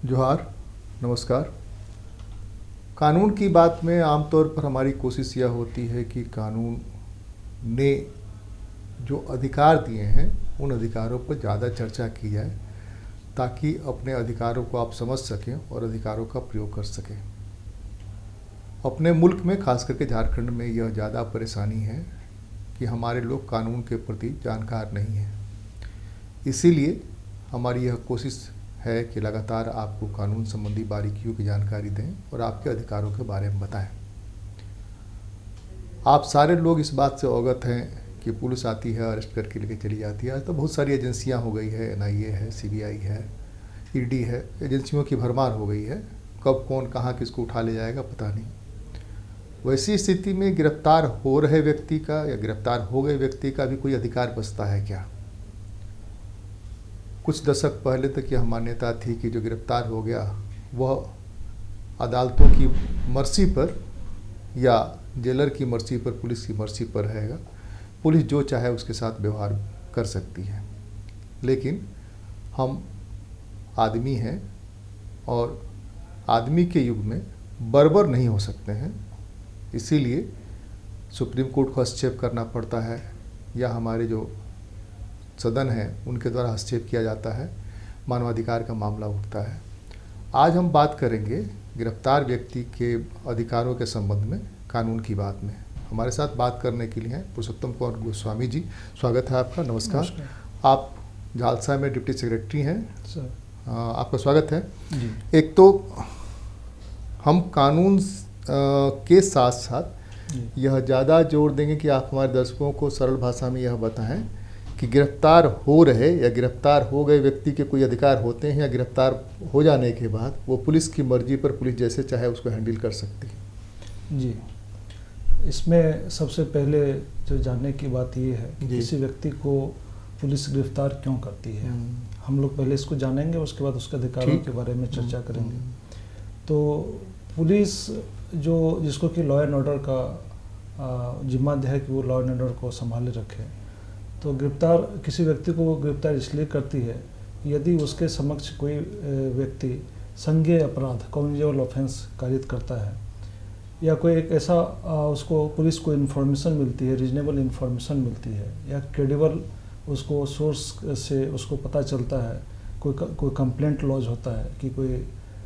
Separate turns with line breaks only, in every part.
जोहार, नमस्कार। कानून की बात में आमतौर पर हमारी कोशिश यह होती है कि कानून ने जो अधिकार दिए हैं उन अधिकारों पर ज़्यादा चर्चा की जाए ताकि अपने अधिकारों को आप समझ सकें और अधिकारों का प्रयोग कर सकें। अपने मुल्क में, खास करके झारखंड में, यह ज़्यादा परेशानी है कि हमारे लोग कानून के प्रति जानकार नहीं हैं। इसीलिए हमारी यह कोशिश है कि लगातार आपको कानून संबंधी बारीकियों की जानकारी दें और आपके अधिकारों के बारे में बताएं। आप सारे लोग इस बात से अवगत हैं कि पुलिस आती है, अरेस्ट करके लेके चली जाती है। तो बहुत सारी एजेंसियां हो गई है, NIA है, CBI है, ED है, एजेंसियों की भरमार हो गई है। कब कौन कहाँ किसको उठा ले जाएगा पता नहीं। वैसी स्थिति में गिरफ्तार हो रहे व्यक्ति का या गिरफ्तार हो गए व्यक्ति का भी कोई अधिकार बचता है क्या? कुछ दशक पहले तक यह मान्यता थी कि जो गिरफ्तार हो गया वह अदालतों की मर्जी पर या जेलर की मर्जी पर, पुलिस की मर्जी पर रहेगा। पुलिस जो चाहे उसके साथ व्यवहार कर सकती है। लेकिन हम आदमी हैं और आदमी के युग में बर्बर नहीं हो सकते हैं। इसीलिए सुप्रीम कोर्ट को हस्तक्षेप करना पड़ता है या हमारे जो सदन है उनके द्वारा हस्तक्षेप किया जाता है, मानवाधिकार का मामला उठता है। आज हम बात करेंगे गिरफ्तार व्यक्ति के अधिकारों के संबंध में, कानून की बात में। हमारे साथ बात करने के लिए हैं पुरुषोत्तम कुमार गोस्वामी जी। स्वागत है आपका। नमस्कार। आप झालसा में डिप्टी सेक्रेटरी हैं सर। आपका स्वागत है
जी।
एक तो हम कानून के साथ साथ यह ज़्यादा जोर देंगे कि आप हमारे दर्शकों को सरल भाषा में यह बताएं कि गिरफ्तार हो रहे या गिरफ्तार हो गए व्यक्ति के कोई अधिकार होते हैं या गिरफ्तार हो जाने के बाद वो पुलिस की मर्जी पर, पुलिस जैसे चाहे उसको हैंडल कर सकती है।
जी, इसमें सबसे पहले जो जानने की बात ये है कि किसी व्यक्ति को पुलिस गिरफ्तार क्यों करती है। हम लोग पहले इसको जानेंगे, उसके बाद उसके अधिकारों के बारे में चर्चा करेंगे। तो पुलिस जो जिसको कि लॉ एंड ऑर्डर का जिम्मा है कि वो लॉ एंड ऑर्डर को संभाले रखे, तो गिरफ्तार किसी व्यक्ति को गिरफ्तार इसलिए करती है यदि उसके समक्ष कोई व्यक्ति संज्ञेय अपराध, कॉग्निजेबल ऑफेंस कारित करता है या कोई एक ऐसा उसको पुलिस को इन्फॉर्मेशन मिलती है, रीजनेबल इन्फॉर्मेशन मिलती है या क्रेडिबल उसको सोर्स से उसको पता चलता है, कोई कंप्लेंट लॉज होता है कि कोई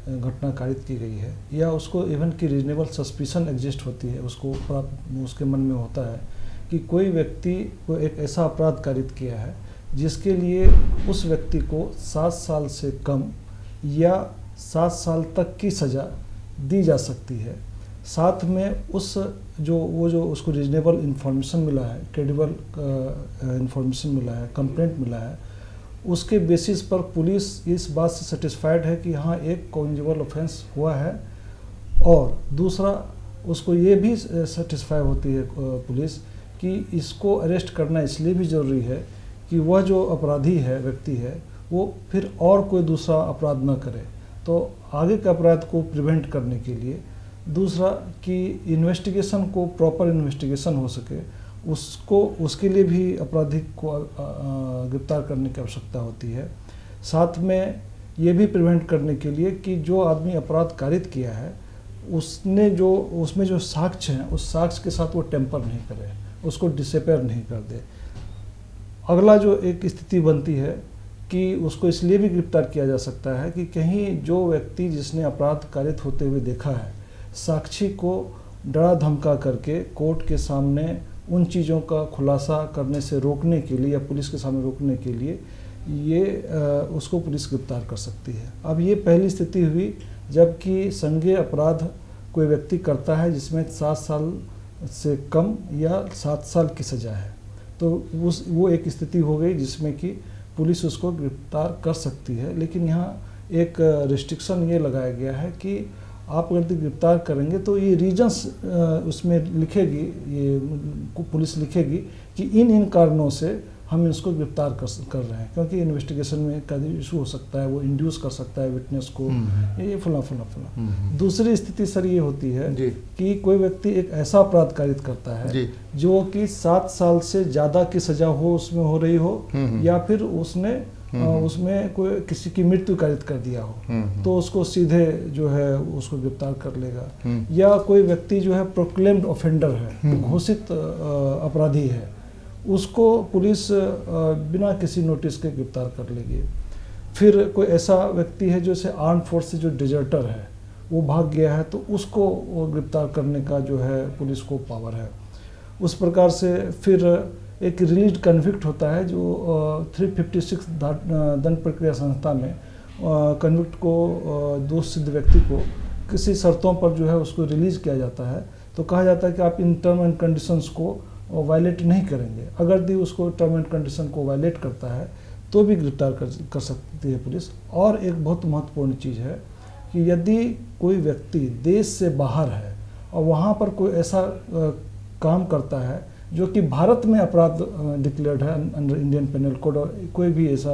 घटना कारित की गई है, या उसको इवन की रीजनेबल सस्पिशन एग्जिस्ट होती है, उसको उसके मन में होता है कि कोई व्यक्ति को एक ऐसा अपराध कारित किया है जिसके लिए उस व्यक्ति को 7 साल से कम या 7 साल तक की सज़ा दी जा सकती है। साथ में जो उसको रीजनेबल इन्फॉर्मेशन मिला है, क्रेडिबल इन्फॉर्मेशन मिला है, कंप्लेंट मिला है, उसके बेसिस पर पुलिस इस बात से सेटिस्फाइड है कि हाँ एक कॉग्निजेबल ऑफेंस हुआ है, और दूसरा उसको ये भी सेटिस्फाई होती है पुलिस कि इसको अरेस्ट करना इसलिए भी ज़रूरी है कि वह जो अपराधी है, व्यक्ति है, वो फिर और कोई दूसरा अपराध न करे। तो आगे के अपराध को प्रिवेंट करने के लिए, दूसरा कि इन्वेस्टिगेशन को प्रॉपर इन्वेस्टिगेशन हो सके, उसके लिए भी अपराधी को गिरफ्तार करने की आवश्यकता होती है। साथ में ये भी प्रिवेंट करने के लिए कि जो आदमी अपराध कारित किया है उसमें जो साक्ष्य हैं उस साक्ष्य के साथ वो टेम्पर नहीं करे, उसको डिसअपेयर नहीं कर दे। अगला जो एक स्थिति बनती है कि उसको इसलिए भी गिरफ्तार किया जा सकता है कि कहीं जो व्यक्ति जिसने अपराध कारित होते हुए देखा है, साक्षी को डरा धमका करके कोर्ट के सामने उन चीज़ों का खुलासा करने से रोकने के लिए या पुलिस के सामने रोकने के लिए उसको पुलिस गिरफ्तार कर सकती है। अब ये पहली स्थिति हुई जबकि संज्ञेय अपराध कोई व्यक्ति करता है जिसमें 7 साल से कम या 7 साल की सज़ा है, तो वो एक स्थिति हो गई जिसमें कि पुलिस उसको गिरफ्तार कर सकती है। लेकिन यहाँ एक रिस्ट्रिक्शन ये लगाया गया है कि आप अगर गिरफ्तार करेंगे तो ये रीजंस उसमें लिखेगी, ये पुलिस लिखेगी कि इन कारणों से हम इसको गिरफ्तार कर रहे हैं, क्योंकि इन्वेस्टिगेशन में कभी इशू हो सकता है, वो इंड्यूस कर सकता है विटनेस को, ये फला। दूसरी स्थिति सर ये होती है कि कोई व्यक्ति एक ऐसा अपराध कारित करता है जो कि 7 साल से ज़्यादा की सज़ा हो उसमें हो रही हो, या फिर उसने उसमें कोई किसी की मृत्यु कारित कर दिया हो तो उसको सीधे जो है उसको गिरफ्तार कर लेगा। या कोई व्यक्ति जो है प्रोक्लेम्ड ऑफेंडर है, घोषित अपराधी है, उसको पुलिस बिना किसी नोटिस के गिरफ्तार कर लेगी। फिर कोई ऐसा व्यक्ति है जैसे आर्म फोर्स से जो डिजर्टर है, वो भाग गया है, तो उसको गिरफ्तार करने का जो है पुलिस को पावर है। उस प्रकार से फिर एक रिलीज कन्विक्ट होता है जो 356 दंड प्रक्रिया संस्था में कन्विक्ट को दोष सिद्ध व्यक्ति को किसी शर्तों पर जो है उसको रिलीज किया जाता है। तो कहा जाता है कि आप इन टर्म एंड कंडीशंस को वायलेट नहीं करेंगे। अगर भी उसको टर्म एंड कंडीशन को वायलेट करता है तो भी गिरफ्तार कर सकती है पुलिस। और एक बहुत महत्वपूर्ण चीज़ है कि यदि कोई व्यक्ति देश से बाहर है और वहाँ पर कोई ऐसा काम करता है जो कि भारत में अपराध डिक्लेयर्ड है अंडर इंडियन पेनल कोड और कोई भी ऐसा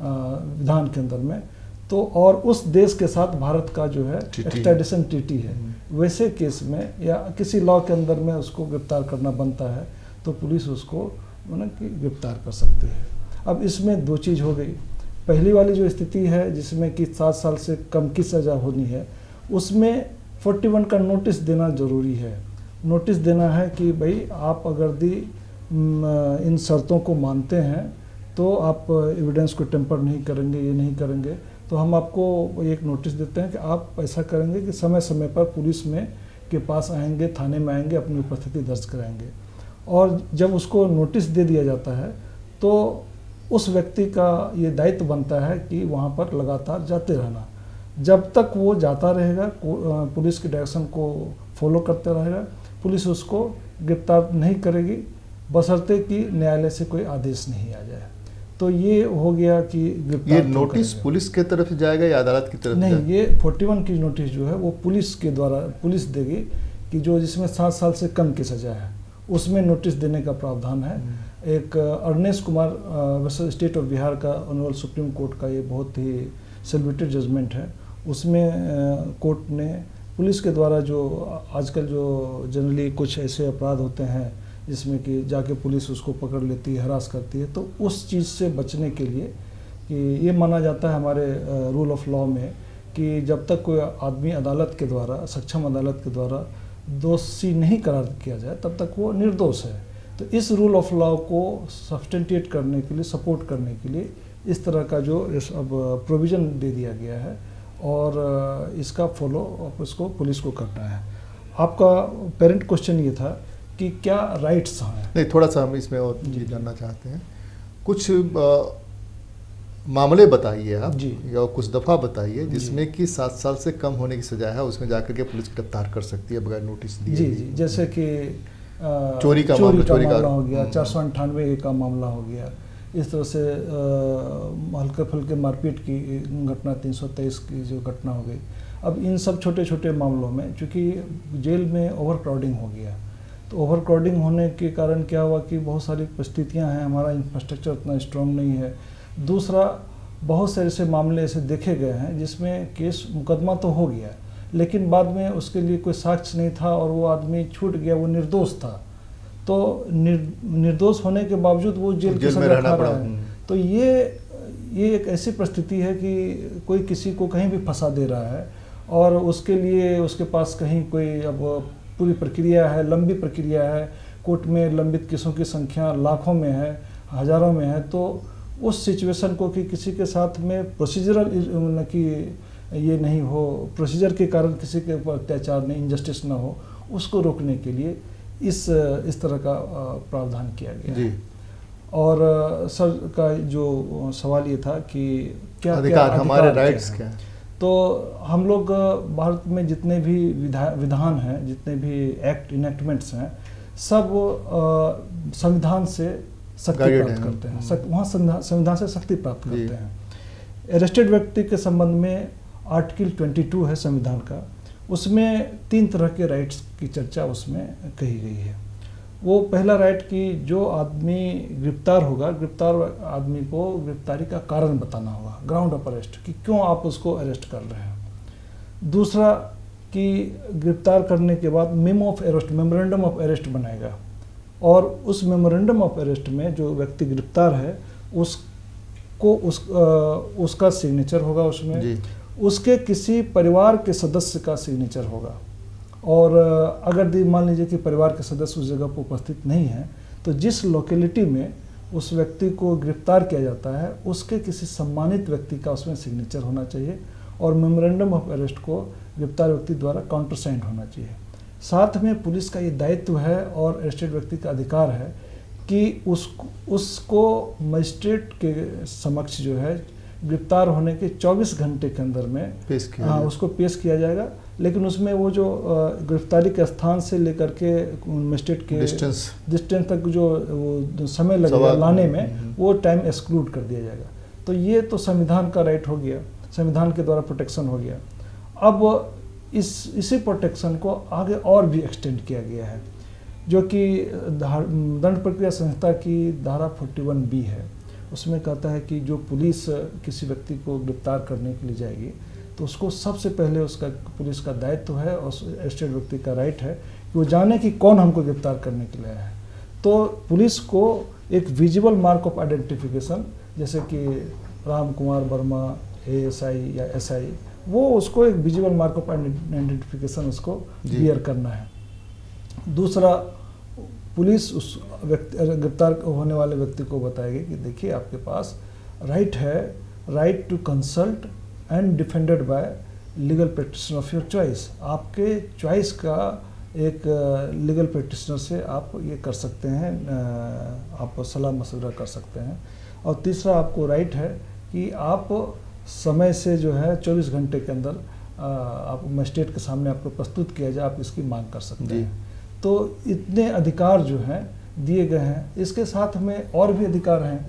विधान के अंदर में, तो और उस देश के साथ भारत का जो है एक्सट्रेडिशन ट्रीटी है, वैसे केस में या किसी लॉ के अंदर में उसको गिरफ्तार करना बनता है तो पुलिस उसको गिरफ्तार कर सकती है। अब इसमें दो चीज़ हो गई। पहली वाली जो स्थिति है जिसमें कि 7 साल से कम की सज़ा होनी है, उसमें 41 का नोटिस देना ज़रूरी है। नोटिस देना है कि भाई आप अगर इन शर्तों को मानते हैं तो आप एविडेंस को टेम्पर नहीं करेंगे, ये नहीं करेंगे, तो हम आपको एक नोटिस देते हैं कि आप ऐसा करेंगे कि समय समय पर पुलिस में के पास आएंगे, थाने में आएंगे, अपनी उपस्थिति दर्ज कराएंगे। और जब उसको नोटिस दे दिया जाता है तो उस व्यक्ति का ये दायित्व बनता है कि वहाँ पर लगातार जाते रहना। जब तक वो जाता रहेगा, पुलिस के डायरेक्शन को फॉलो करते रहेगा, पुलिस उसको गिरफ्तार नहीं करेगी बशर्ते कि न्यायालय से कोई आदेश नहीं आ जाए। तो ये हो गया कि
ये नोटिस पुलिस के तरफ से जाएगा या अदालत की तरफ?
नहीं, ये 41 की नोटिस जो है वो पुलिस के द्वारा पुलिस देगी कि जो जिसमें 7 साल से कम की सजा है उसमें नोटिस देने का प्रावधान है। एक Arnesh Kumar versus state of Bihar का ऑनरेबल सुप्रीम कोर्ट का ये बहुत ही सेलिब्रेटेड जजमेंट है। उसमें कोर्ट ने पुलिस के द्वारा जो आजकल जो जनरली कुछ ऐसे अपराध होते हैं जिसमें कि जाके पुलिस उसको पकड़ लेती है, हरास करती है, तो उस चीज़ से बचने के लिए कि ये माना जाता है हमारे रूल ऑफ लॉ में कि जब तक कोई आदमी अदालत के द्वारा, सक्षम अदालत के द्वारा दोषी नहीं करार किया जाए तब तक वो निर्दोष है। तो इस रूल ऑफ लॉ को सब्सटेंटिएट करने के लिए, सपोर्ट करने के लिए इस तरह का जो अब प्रोविज़न दे दिया गया है और इसका फॉलो अप इसको पुलिस को करना है। आपका पेरेंट क्वेश्चन ये था कि क्या राइट्स हैं?
नहीं, थोड़ा सा हम इसमें और ये जानना चाहते हैं। कुछ मामले बताइए आप
जी,
या कुछ दफ़ा बताइए जिसमें कि 7 साल से कम होने की सजा है, उसमें जाकर के पुलिस गिरफ्तार कर सकती है बगैर नोटिस दिए।
जी जी, जैसे कि
चोरी का मामला
हो गया, 498 का मामला हो गया, इस तरह से हल्के फुल्के मारपीट की घटना 323 की जो घटना हो गई। अब इन सब छोटे छोटे मामलों में चूँकि जेल में ओवर क्राउडिंग हो गया, तो ओवर क्राउडिंग होने के कारण क्या हुआ कि बहुत सारी परिस्थितियां हैं, हमारा इंफ्रास्ट्रक्चर उतना स्ट्रॉन्ग नहीं है। दूसरा, बहुत से ऐसे मामले ऐसे देखे गए हैं जिसमें केस मुकदमा तो हो गया लेकिन बाद में उसके लिए कोई साक्ष्य नहीं था और वो आदमी छूट गया, वो निर्दोष था, तो निर्दोष होने के बावजूद वो जेल की सजा खा रहा है। तो ये एक ऐसी परिस्थिति है कि कोई किसी को कहीं भी फंसा दे रहा है और उसके लिए उसके पास कहीं कोई अब पूरी प्रक्रिया है, लंबी प्रक्रिया है, कोर्ट में लंबित केसों की संख्या लाखों में है, हज़ारों में है। तो उस सिचुएशन को कि किसी के साथ में प्रोसीजरल कि ये नहीं हो, प्रोसीजर के कारण किसी के ऊपर अत्याचार नहीं, इंजस्टिस ना हो, उसको रोकने के लिए इस तरह का प्रावधान किया गया है। और सर का जो सवाल ये था कि क्या
अधिकार हमारे राइट्स क्या है?
तो हम लोग भारत में जितने भी विधान हैं, जितने भी एक्ट इनेक्टमेंट्स हैं, सब संविधान से शक्ति प्राप्त करते हैं। वहाँ संविधान से शक्ति प्राप्त करते हैं। अरेस्टेड व्यक्ति के संबंध में आर्टिकल 22 है संविधान का, उसमें 3 तरह के राइट्स की चर्चा उसमें कही गई है। वो पहला राइट कि जो आदमी गिरफ्तार होगा, गिरफ्तार आदमी को गिरफ्तारी का कारण बताना होगा, ग्राउंड ऑफ अरेस्ट, कि क्यों आप उसको अरेस्ट कर रहे हैं। दूसरा कि गिरफ्तार करने के बाद memo of arrest, memorandum of arrest बनाएगा और उस मेमोरेंडम ऑफ अरेस्ट में जो व्यक्ति गिरफ्तार है को उसका सिग्नेचर होगा उसमें
जी।
उसके किसी परिवार के सदस्य का सिग्नेचर होगा। और अगर मान लीजिए कि परिवार के सदस्य उस जगह पर उपस्थित नहीं है तो जिस लोकेलिटी में उस व्यक्ति को गिरफ्तार किया जाता है उसके किसी सम्मानित व्यक्ति का उसमें सिग्नेचर होना चाहिए और मेमोरेंडम ऑफ अरेस्ट को गिरफ्तार व्यक्ति द्वारा काउंटरसाइंड होना चाहिए। साथ में पुलिस का ये दायित्व है और अरेस्टेड व्यक्ति का अधिकार है कि उसको मजिस्ट्रेट के समक्ष जो है गिरफ्तार होने के 24 घंटे के अंदर में
पेश किया
उसको पेश किया जाएगा। लेकिन उसमें वो जो गिरफ्तारी के स्थान से लेकर के मजिस्ट्रेट के डिस्टेंस तक जो वो समय लगेगा लाने में वो टाइम एक्सक्लूड कर दिया जाएगा। तो ये तो संविधान का राइट हो गया, संविधान के द्वारा प्रोटेक्शन हो गया। अब इसी प्रोटेक्शन को आगे और भी एक्सटेंड किया गया है जो कि दंड प्रक्रिया संहिता की धारा 41B है। उसमें कहता है कि जो पुलिस किसी व्यक्ति को गिरफ्तार करने के लिए जाएगी तो उसको सबसे पहले उसका पुलिस का दायित्व है और अरेस्टेड व्यक्ति का राइट है कि वो जाने कि कौन हमको गिरफ्तार करने के लिए आया है। तो पुलिस को एक विजिबल मार्क ऑफ आइडेंटिफिकेशन जैसे कि राम कुमार वर्मा ASI या SI वो उसको एक विजिबल मार्क ऑफ आइडेंटिफिकेशन उसको बियर करना है। दूसरा, पुलिस उस व्यक्ति गिरफ्तार होने वाले व्यक्ति को बताएगी कि देखिए आपके पास राइट है, right to consult and defended by legal practitioner of your choice. आपके चॉइस का एक लीगल प्रैक्टिशनर से आप ये कर सकते हैं, आप सलाह मशवरा कर सकते हैं। और तीसरा, आपको राइट है कि आप समय से जो है 24 घंटे के अंदर आप मजिस्ट्रेट के सामने आपको प्रस्तुत किया जाए, आप इसकी मांग कर सकते हैं। तो इतने अधिकार जो हैं दिए गए हैं। इसके साथ में और भी अधिकार हैं,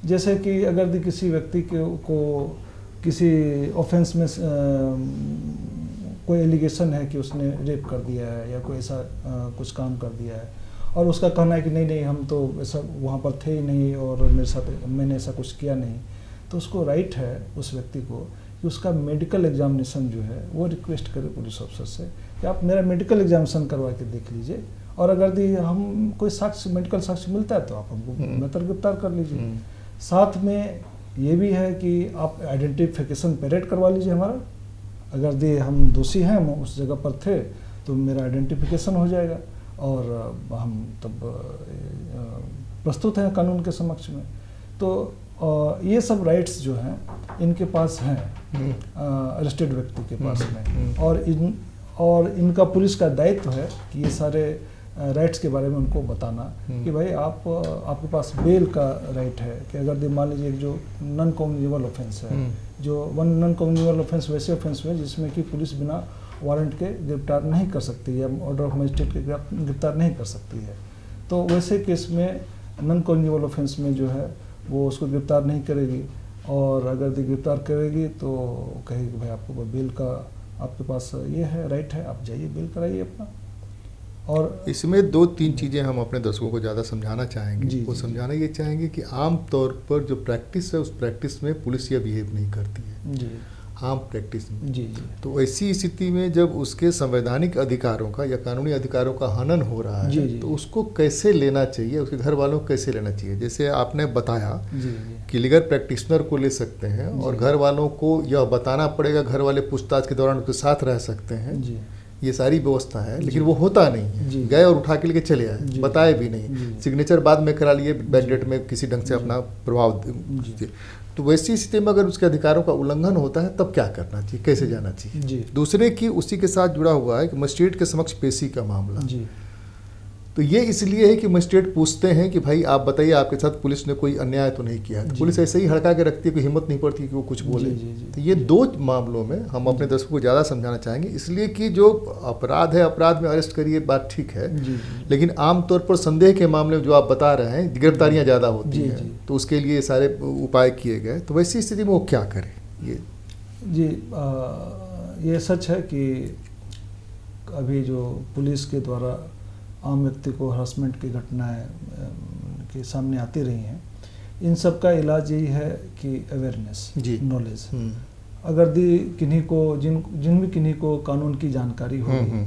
जैसे कि अगर किसी व्यक्ति को किसी ऑफेंस में कोई एलिगेशन है कि उसने रेप कर दिया है या कोई ऐसा कुछ काम कर दिया है और उसका कहना है कि नहीं हम तो ऐसा वहाँ पर थे ही नहीं और मेरे साथ मैंने ऐसा कुछ किया नहीं, तो उसको राइट है उस व्यक्ति को कि उसका मेडिकल एग्जामिनेशन जो है वो रिक्वेस्ट करे पुलिस अफसर से कि आप मेरा मेडिकल एग्जामिनेशन करवा के देख लीजिए और अगर हम कोई साक्ष्य मेडिकल साक्ष्य मिलता है तो आप हमको बेहतर गिरफ्तार कर लीजिए। साथ में ये भी है कि आप आइडेंटिफिकेशन परेड करवा लीजिए हमारा, अगर हम दोषी हैं, हम उस जगह पर थे तो मेरा आइडेंटिफिकेशन हो जाएगा और हम तब प्रस्तुत हैं कानून के समक्ष में। तो ये सब राइट्स जो हैं इनके पास हैं अरेस्टेड व्यक्ति के पास में, और इनका पुलिस का दायित्व है कि ये सारे राइट्स के बारे में उनको बताना कि भाई आपके पास बेल का राइट है कि अगर मान लीजिए जो नॉन कम्युनिकेबल ऑफेंस है, जो नॉन कम्युनिकेबल ऑफेंस वैसे ऑफेंस हुए जिसमें कि पुलिस बिना वारंट के गिरफ्तार नहीं कर सकती है, ऑर्डर ऑफ मजिस्ट्रेट के गिरफ्तार नहीं कर सकती है। तो वैसे केस में नॉन कम्युनिकेबल ऑफेंस में जो है वो उसको गिरफ्तार नहीं करेगी, और अगर गिरफ्तार करेगी तो कहेगी भाई आपको बेल का आपके पास ये है राइट है, आप जाइए बेल कराइए अपना। और
इसमें 2-3 चीज़ें हम अपने दर्शकों को ज़्यादा समझाना चाहेंगे। वो समझाना ये चाहेंगे कि आम तौर पर जो प्रैक्टिस है उस प्रैक्टिस में पुलिस ये बिहेव नहीं करती है
जी,
आम प्रैक्टिस में।
जी।
तो ऐसी स्थिति में जब उसके संवैधानिक अधिकारों का या कानूनी अधिकारों का हनन हो रहा है तो उसको कैसे लेना चाहिए, उसके घर वालों को कैसे लेना चाहिए। जैसे आपने बताया कि लीगल प्रैक्टिशनर को ले सकते हैं और घर वालों को यह बताना पड़ेगा, घर वाले पूछताछ के दौरान उसके साथ रह सकते हैं, ये सारी व्यवस्था है। लेकिन वो होता नहीं है, गए और उठा के लेके चले आए, बताए भी नहीं, सिग्नेचर बाद में करा लिए, बैकडेट में किसी ढंग से अपना प्रभाव दिए। तो वैसी स्थिति में अगर उसके अधिकारों का उल्लंघन होता है तब क्या करना चाहिए, कैसे जाना चाहिए। दूसरे की उसी के साथ जुड़ा हुआ है कि मजिस्ट्रेट के समक्ष पेशी का मामला। तो ये इसलिए है कि मजिस्ट्रेट पूछते हैं कि भाई आप बताइए आपके साथ पुलिस ने कोई अन्याय तो नहीं किया। तो पुलिस ऐसे ही हड़का के रखती है, कोई हिम्मत नहीं पड़ती कि वो कुछ बोले। तो ये 2 मामलों में हम अपने दर्शकों को ज़्यादा समझाना चाहेंगे, इसलिए कि जो अपराध है अपराध में अरेस्ट करिए बात ठीक है, लेकिन आमतौर पर संदेह के मामले में जो आप बता रहे हैं गिरफ्तारियाँ ज़्यादा होती हैं, तो उसके लिए सारे उपाय किए गए। तो वैसी स्थिति में वो क्या करें।
ये सच है कि अभी जो पुलिस के द्वारा आम व्यक्ति को हरासमेंट की घटनाएं के सामने आती रही हैं, इन सब का इलाज यही है कि अवेयरनेस, नॉलेज। अगर किन्हीं को जिन भी किन्हीं को कानून की जानकारी होगी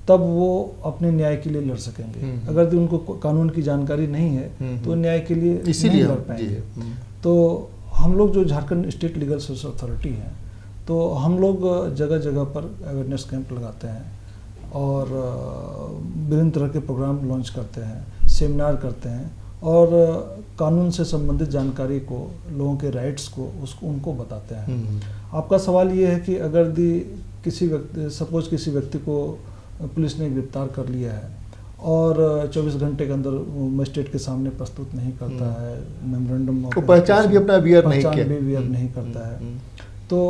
तब वो अपने न्याय के लिए लड़ सकेंगे। अगर उनको कानून की जानकारी नहीं है तो न्याय के लिए नहीं लड़ पाएंगे। तो हम लोग जो Jharkhand state legal service authority हैं, तो हम लोग जगह जगह पर अवेयरनेस कैंप लगाते हैं और विभिन्न तरह के प्रोग्राम लॉन्च करते हैं, सेमिनार करते हैं और कानून से संबंधित जानकारी को, लोगों के राइट्स को उनको बताते हैं। आपका सवाल ये है कि अगर किसी व्यक्ति को पुलिस ने गिरफ्तार कर लिया है और 24 घंटे के अंदर मजिस्ट्रेट के सामने प्रस्तुत नहीं करता है, मेमोरेंडम ऑफ
पहचान भी अपना वियर
नहीं करता है, तो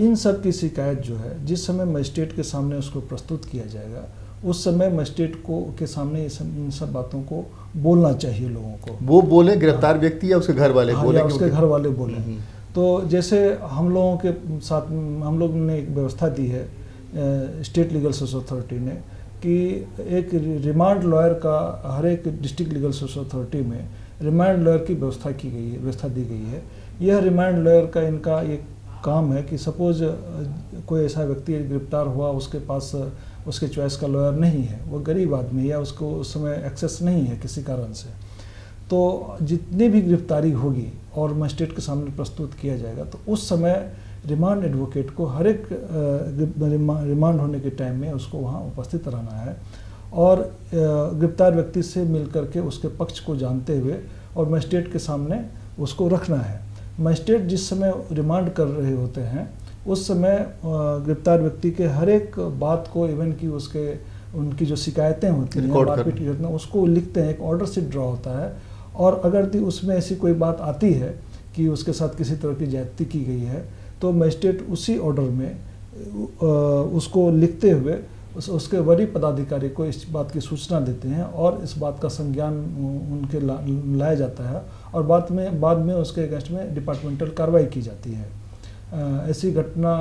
इन सब की शिकायत जो है जिस समय मजिस्ट्रेट के सामने उसको प्रस्तुत किया जाएगा, उस समय मजिस्ट्रेट के सामने इन सब बातों को बोलना चाहिए लोगों को।
वो बोले गिरफ्तार व्यक्ति या उसके घर वाले बोले?
या उसके घर वाले बोले। तो जैसे हम लोगों के साथ हम लोग ने एक व्यवस्था दी है स्टेट लीगल सर्विस अथॉरिटी ने कि एक रिमांड लॉयर का हर एक डिस्ट्रिक्ट लीगल सर्विस अथॉरिटी में रिमांड लॉयर की व्यवस्था दी गई है। यह रिमांड लॉयर का इनका एक काम है कि सपोज कोई ऐसा व्यक्ति गिरफ्तार हुआ, उसके पास उसके चॉइस का लॉयर नहीं है, वो गरीब आदमी है या उसको उस समय एक्सेस नहीं है किसी कारण से, तो जितनी भी गिरफ्तारी होगी और मजिस्ट्रेट के सामने प्रस्तुत किया जाएगा, तो उस समय रिमांड एडवोकेट को हर एक रिमांड होने के टाइम में उसको वहाँ उपस्थित रहना है और गिरफ्तार व्यक्ति से मिल करके उसके पक्ष को जानते हुए और मजिस्ट्रेट के सामने उसको रखना है। मजिस्ट्रेट जिस समय रिमांड कर रहे होते हैं उस समय गिरफ्तार व्यक्ति के हर एक बात को, इवन कि उनकी जो शिकायतें होती हैं, मारपीट की घटना, उसको लिखते हैं, एक ऑर्डर शीट ड्रा होता है और अगर उसमें ऐसी कोई बात आती है कि उसके साथ किसी तरह की ज्यादती की गई है, तो मजिस्ट्रेट उसी ऑर्डर में उसको लिखते हुए उसके वरीय पदाधिकारी को इस बात की सूचना देते हैं और इस बात का संज्ञान उनके लाया जाता है और बाद में उसके अगेंस्ट में डिपार्टमेंटल कार्रवाई की जाती है। ऐसी घटना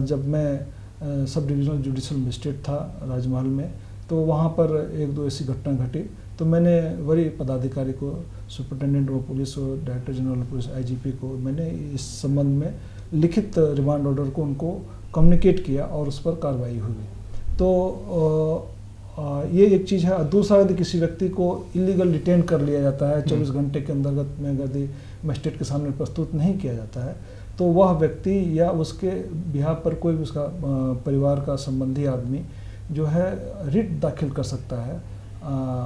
जब मैं सब डिविजनल जुडिशल मजिस्ट्रेट था राजमहल में, तो वहाँ पर एक दो ऐसी घटना घटी, तो मैंने वरीय पदाधिकारी को, सुपरिटेंडेंट ऑफ पुलिस और director general of police IGP को मैंने इस संबंध में लिखित रिमांड ऑर्डर को उनको कम्युनिकेट किया और उस पर कार्रवाई हुई। तो ये एक चीज़ है। दूसरा, यदि किसी व्यक्ति को इलीगल डिटेन कर लिया जाता है 24 घंटे के अंतर्गत में, यदि मजिस्ट्रेट के सामने प्रस्तुत नहीं किया जाता है, तो वह व्यक्ति या उसके बिहार पर कोई भी उसका परिवार का संबंधी आदमी जो है रिट दाखिल कर सकता है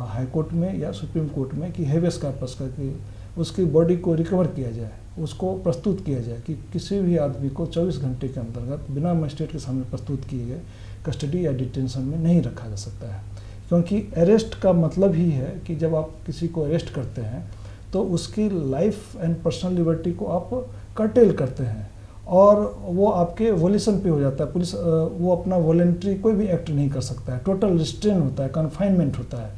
हाई कोर्ट में या सुप्रीम कोर्ट में कि हेबियस कॉर्पस करके उसकी बॉडी को रिकवर किया जाए, उसको प्रस्तुत किया जाए कि किसी भी आदमी को 24 घंटे के अंतर्गत बिना मजिस्ट्रेट के सामने प्रस्तुत किए गए कस्टडी या डिटेंशन में नहीं रखा जा सकता है। क्योंकि अरेस्ट का मतलब ही है कि जब आप किसी को अरेस्ट करते हैं तो उसकी लाइफ एंड पर्सनल लिबर्टी को आप कर्टेल करते हैं और वो आपके वोल्यूशन पे हो जाता है। पुलिस वो अपना वॉलेंट्री कोई भी एक्ट नहीं कर सकता है, टोटल रिस्ट्रेन होता है, कन्फाइनमेंट होता है।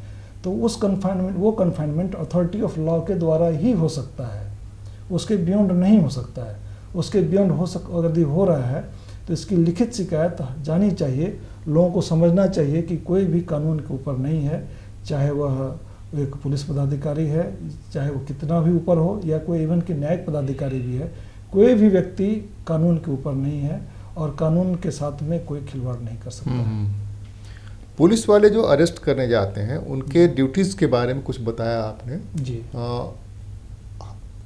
तो उस कन्फाइनमेंट अथॉरिटी ऑफ लॉ के द्वारा ही हो सकता है, उसके बियॉन्ड नहीं हो सकता है। उसके बियॉन्ड यदि हो रहा है तो इसकी लिखित शिकायत जानी चाहिए, लोगों को समझना चाहिए कि कोई भी कानून के ऊपर नहीं है, चाहे वह एक पुलिस पदाधिकारी है, चाहे वो कितना भी ऊपर हो, या कोई इवन के न्यायिक पदाधिकारी भी है, कोई भी व्यक्ति कानून के ऊपर नहीं है और कानून के साथ में कोई खिलवाड़ नहीं कर सकता है।
पुलिस वाले जो अरेस्ट करने जाते हैं उनके ड्यूटीज़ के बारे में कुछ बताया आपने
जी।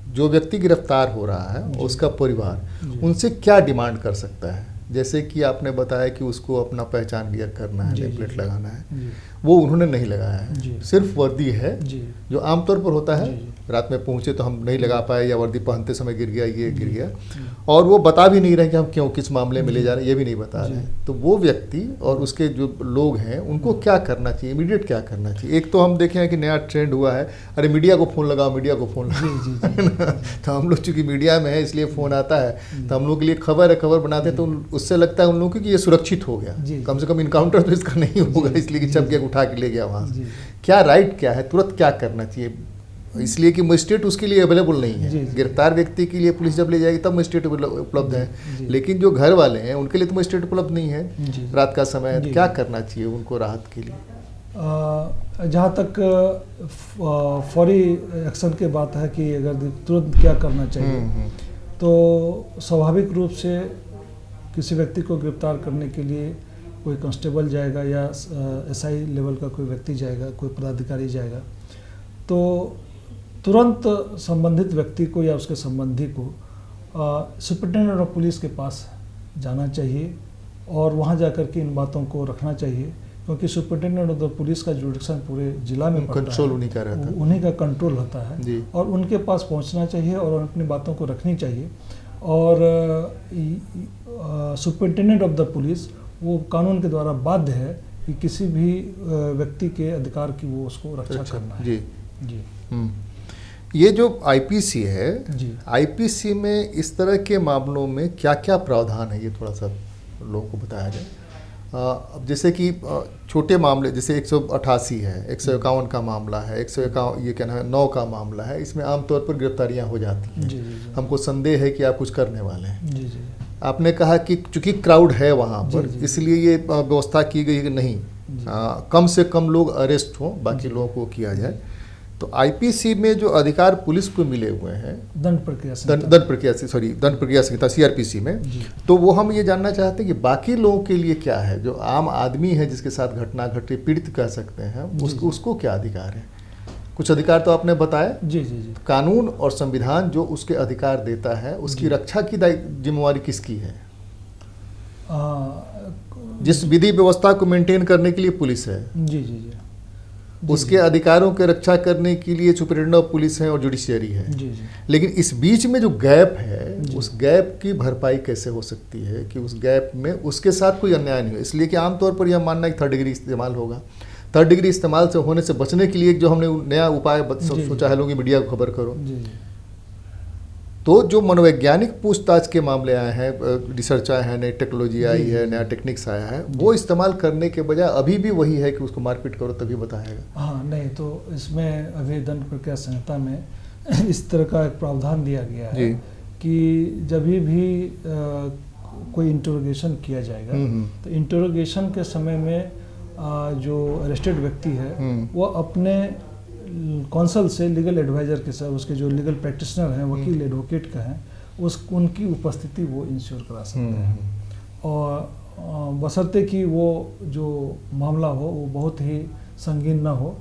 जो व्यक्ति गिरफ्तार हो रहा है उसका परिवार उनसे क्या डिमांड कर सकता है? जैसे कि आपने बताया कि उसको अपना पहचान क्लियर करना है, नेम प्लेट लगाना है, वो उन्होंने नहीं लगाया है, सिर्फ वर्दी है जो आमतौर पर होता है। रात में पहुंचे तो हम नहीं लगा पाए या वर्दी पहनते समय गिर गया, ये गिर गया, और वो बता भी नहीं रहे कि हम क्यों, किस मामले में ले जा रहे हैं, ये भी नहीं बता रहे हैं। तो वो व्यक्ति और उसके जो लोग हैं उनको क्या करना चाहिए, इमीडिएट क्या करना चाहिए? एक तो हम देखे हैं कि नया ट्रेंड हुआ है, अरे मीडिया को फ़ोन लगाओ, मीडिया को फ़ोन लगाओ। तो हम लोग चूँकि मीडिया में है इसलिए फ़ोन आता है, तो हम लोग के लिए खबर है, खबर बनाते हैं, तो उससे लगता है उन लोगों को कि ये सुरक्षित हो गया, कम से कम इनकाउंटर तो इसका नहीं होगा, इसलिए कि छप गया, उठा के ले गया वहाँ से। क्या राइट क्या है, तुरंत क्या करना चाहिए? इसलिए कि मजिस्ट्रेट उसके लिए अवेलेबल नहीं है। गिरफ्तार व्यक्ति के लिए पुलिस जब ले जाएगी तब मजिस्ट्रेट उपलब्ध है, लेकिन जो घर वाले हैं उनके लिए तो मजिस्ट्रेट उपलब्ध नहीं है, रात का समय है। क्या करना चाहिए उनको राहत के लिए?
जहाँ तक फौरी एक्शन की बात है कि अगर तुरंत क्या करना चाहिए, तो स्वाभाविक रूप से किसी व्यक्ति को गिरफ्तार करने के लिए कोई कांस्टेबल जाएगा या SI लेवल का कोई व्यक्ति जाएगा, कोई पदाधिकारी जाएगा, तो तुरंत संबंधित व्यक्ति को या उसके संबंधी को सुपरिटेंडेंट ऑफ पुलिस के पास जाना चाहिए और वहाँ जाकर के इन बातों को रखना चाहिए, क्योंकि सुपरिटेंडेंट ऑफ द पुलिस का जुरिडिक्शन पूरे जिला में
कंट्रोल उन्हीं का रहता है,
उन्हीं का कंट्रोल होता है और उनके पास पहुँचना चाहिए और अपनी बातों को रखनी चाहिए। और सुपरिटेंडेंट ऑफ द पुलिस वो कानून के द्वारा बाध्य है कि किसी भी व्यक्ति के अधिकार की वो उसको रक्षा करना है। जी।
ये जो आईपीसी है,
जी,
आईपीसी में इस तरह के मामलों में क्या क्या प्रावधान है, ये थोड़ा सा लोगों को बताया जाए। अब जैसे कि छोटे मामले जैसे 188 है, 151 का मामला है, 151 ये कहना है 9 का मामला है, इसमें आमतौर पर गिरफ्तारियां हो जाती हैं।
जी, जी,
हमको संदेह है कि आप कुछ करने वाले हैं।
जी, जी।
आपने कहा कि चूंकि क्राउड है वहाँ पर,
जी, जी,
इसलिए ये व्यवस्था की गई है कि नहीं कम से कम लोग अरेस्ट हों, बाकी लोगों को किया जाए। तो आईपीसी में जो अधिकार पुलिस को मिले हुए हैं
दंड प्रक्रिया संहिता
सीआरपीसी में, तो वो हम ये जानना चाहते हैं कि बाकी लोगों के लिए क्या है, जो आम आदमी है जिसके साथ घटना घटी, पीड़ित कह सकते हैं, उसको क्या अधिकार है। कुछ अधिकार तो आपने बताया।
जी जी जी।
कानून और संविधान जो उसके अधिकार देता है, उसकी रक्षा की जिम्मेवारी किसकी है? जिस विधि व्यवस्था को मेंटेन करने के लिए पुलिस है,
जी जी जी,
उसके अधिकारों के रक्षा करने के लिए सुपरिटेंडेंट ऑफ पुलिस है और जुडिशियरी है।
जी जी।
लेकिन इस बीच में जो गैप है, उस गैप की भरपाई कैसे हो सकती है कि उस गैप में उसके साथ कोई अन्याय नहीं हो। इसलिए कि आमतौर पर यह मानना है कि 3rd डिग्री इस्तेमाल होगा। 3rd डिग्री इस्तेमाल से होने से बचने के लिए जो हमने नया उपाय सोचा है, लोगों की मीडिया को खबर करो।
जी जी।
तो जो मनोवैज्ञानिक पूछताछ के मामले आए हैं, रिसर्च आए हैं, नई टेक्नोलॉजी आई है, नया टेक्निक्स आया है, वो इस्तेमाल करने के बजाय अभी भी वही है कि उसको मारपीट करो तभी बताएगा।
हाँ, नहीं, तो इसमें अभी दंड प्रक्रिया संहिता में इस तरह का एक प्रावधान दिया गया है कि जब भी कोई इंटरोगेशन किया जाएगा तो इंटरोगेशन के समय में जो अरेस्टेड व्यक्ति है वो अपने कौंसल से लीगल एडवाइज़र के साथ, उसके जो लीगल प्रैक्टिशनर हैं, वकील एडवोकेट का हैं, उनकी उपस्थिति वो इंश्योर करा सकते हैं। और बशर्ते कि वो जो मामला हो वो बहुत ही संगीन ना हो,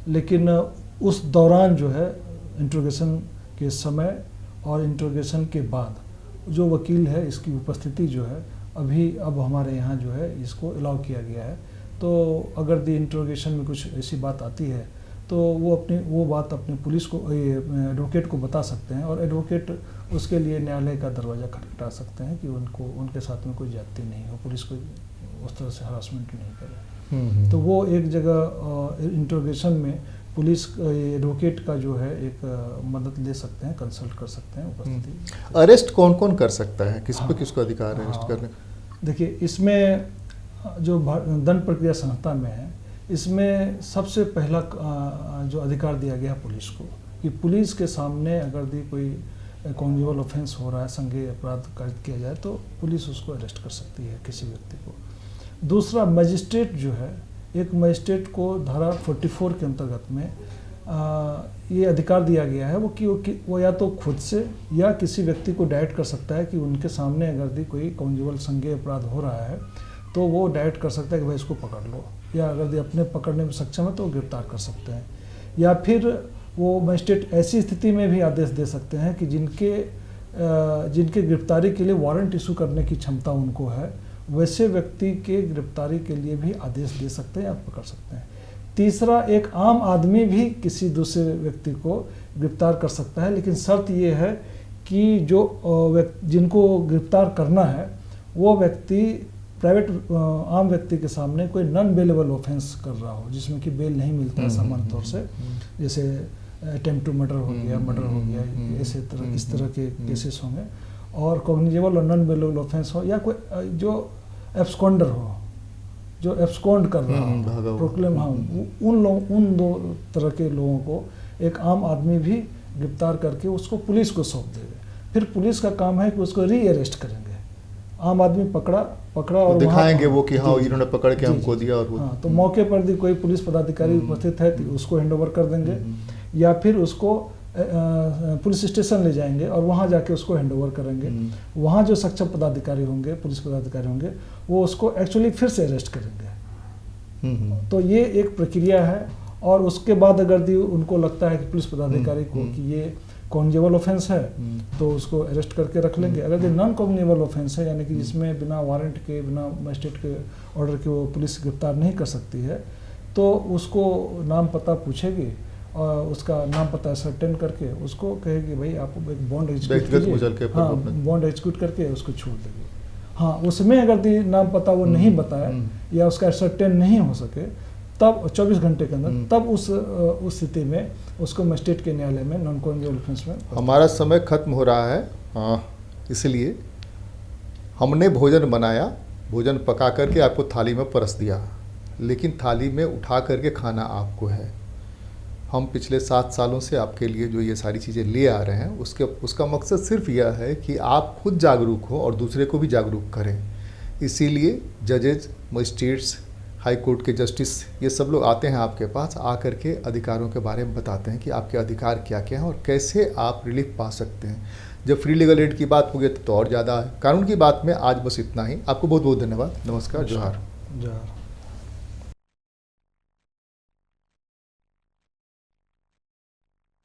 लेकिन उस दौरान जो है इंट्रोगेशन के समय और इंट्रोगेशन के बाद जो वकील है इसकी उपस्थिति जो है अब हमारे यहाँ जो है इसको अलाउ किया गया है। तो अगर दी इंट्रोगेशन में कुछ ऐसी बात आती है तो वो बात अपने पुलिस को, एडवोकेट को बता सकते हैं और एडवोकेट उसके लिए न्यायालय का दरवाज़ा खटखटा सकते हैं कि उनके साथ में कोई ज्यादती नहीं हो, पुलिस को उस तरह से हरासमेंट नहीं करे। तो वो एक जगह इंट्रोगेशन में पुलिस एडवोकेट का जो है एक मदद ले सकते हैं, कंसल्ट कर सकते हैं उपस्थिति।
अरेस्ट कौन कौन कर सकता है, किसको अधिकार है अरेस्ट करने?
देखिए, इसमें जो दंड प्रक्रिया संहिता में है, इसमें सबसे पहला जो अधिकार दिया गया पुलिस को कि पुलिस के सामने अगर कोई कॉन्जुगल ऑफेंस हो रहा है, संज्ञेय अपराध कारित किया जाए तो पुलिस उसको अरेस्ट कर सकती है किसी व्यक्ति को। दूसरा, मजिस्ट्रेट जो है, एक मजिस्ट्रेट को धारा 44 के अंतर्गत में ये अधिकार दिया गया है वो या तो खुद से या किसी व्यक्ति को डायरेक्ट कर सकता है कि उनके सामने अगर कोई कॉन्जुगल संज्ञेय अपराध हो रहा है तो वो डायरेक्ट कर सकता है कि भाई इसको पकड़ लो, या अगर अपने पकड़ने में सक्षम है तो गिरफ्तार कर सकते हैं। या फिर वो मजिस्ट्रेट ऐसी स्थिति में भी आदेश दे सकते हैं कि जिनके गिरफ्तारी के लिए वारंट इशू करने की क्षमता उनको है, वैसे व्यक्ति के गिरफ्तारी के लिए भी आदेश दे सकते हैं या पकड़ सकते हैं। तीसरा, एक आम आदमी भी किसी दूसरे व्यक्ति को गिरफ्तार कर सकता है, लेकिन शर्त ये है कि जिनको गिरफ्तार करना है वो व्यक्ति प्राइवेट आम व्यक्ति के सामने कोई नॉन बेलेबल ऑफेंस कर रहा हो, जिसमें कि बेल नहीं मिलता है सामान्य तौर से, जैसे अटेम्प्ट टू मर्डर हो गया, ऐसे इस तरह के केसेस होंगे, और कॉग्निजेबल और नॉन बेलेबल ऑफेंस हो, या कोई जो एब्सकॉन्डर हो, जो एब्सकॉन्ड कर रहा हो, प्रोक्लेम, हाँ, उन दो तरह के लोगों को एक आम आदमी भी गिरफ्तार करके उसको पुलिस को सौंप देगा। फिर पुलिस का काम है कि उसको री अरेस्ट करेंगे। आम आदमी पकड़ा और
दिखाएंगे वो कि हाँ इन्होंने पकड़ के हमको दिया, और
हाँ, तो मौके पर कोई पुलिस पदाधिकारी उपस्थित है तो उसको हैंडओवर कर देंगे, या फिर उसको पुलिस स्टेशन ले जाएंगे और वहाँ जाके उसको हैंडओवर करेंगे। वहाँ जो सक्षम पदाधिकारी होंगे, पुलिस पदाधिकारी होंगे, वो उसको एक्चुअली फिर से अरेस्ट करेंगे। तो ये एक प्रक्रिया है। और उसके बाद अगर दी उनको लगता है कि पुलिस पदाधिकारी को कि ये कॉग्निजेबल ऑफेंस है तो उसको अरेस्ट करके रख लेंगे। अगर ये नॉन कॉग्निजेबल ऑफेंस है यानी कि जिसमें बिना वारंट के, बिना मजिस्ट्रेट के ऑर्डर के वो पुलिस गिरफ्तार नहीं कर सकती है, तो उसको नाम पता पूछेगी और उसका नाम पता सर्टेन करके उसको कहेगी भाई आप एक बॉन्ड एग्जीक्यूट कीजिए, हाँ बॉन्ड एग्जीक्यूट करके उसको छोड़ देगी। हाँ, उसमें अगर नाम पता वो नहीं बताए या उसका सर्टेन नहीं हो सके तब 24 घंटे के अंदर, तब उस स्थिति में उसको मजिस्ट्रेट के न्यायालय में नॉन कॉग्निजेबल ऑफेंस में।
हमारा समय खत्म हो रहा है, इसलिए हमने भोजन बनाया, भोजन पका करके आपको थाली में परस दिया, लेकिन थाली में उठा करके खाना आपको है। हम पिछले 7 सालों से आपके लिए जो ये सारी चीज़ें ले आ रहे हैं उसका मकसद सिर्फ यह है कि आप खुद जागरूक हो और दूसरे को भी जागरूक करें। इसीलिए जजेज, मजिस्ट्रेट्स, हाई कोर्ट के जस्टिस, ये सब लोग आते हैं आपके पास, आकर के अधिकारों के बारे में बताते हैं कि आपके अधिकार क्या क्या हैं और कैसे आप रिलीफ पा सकते हैं। जब फ्री लीगल एड की बात होगी तो और ज़्यादा है। कानून की बात में आज बस इतना ही। आपको बहुत बहुत धन्यवाद। नमस्कार, जोहार।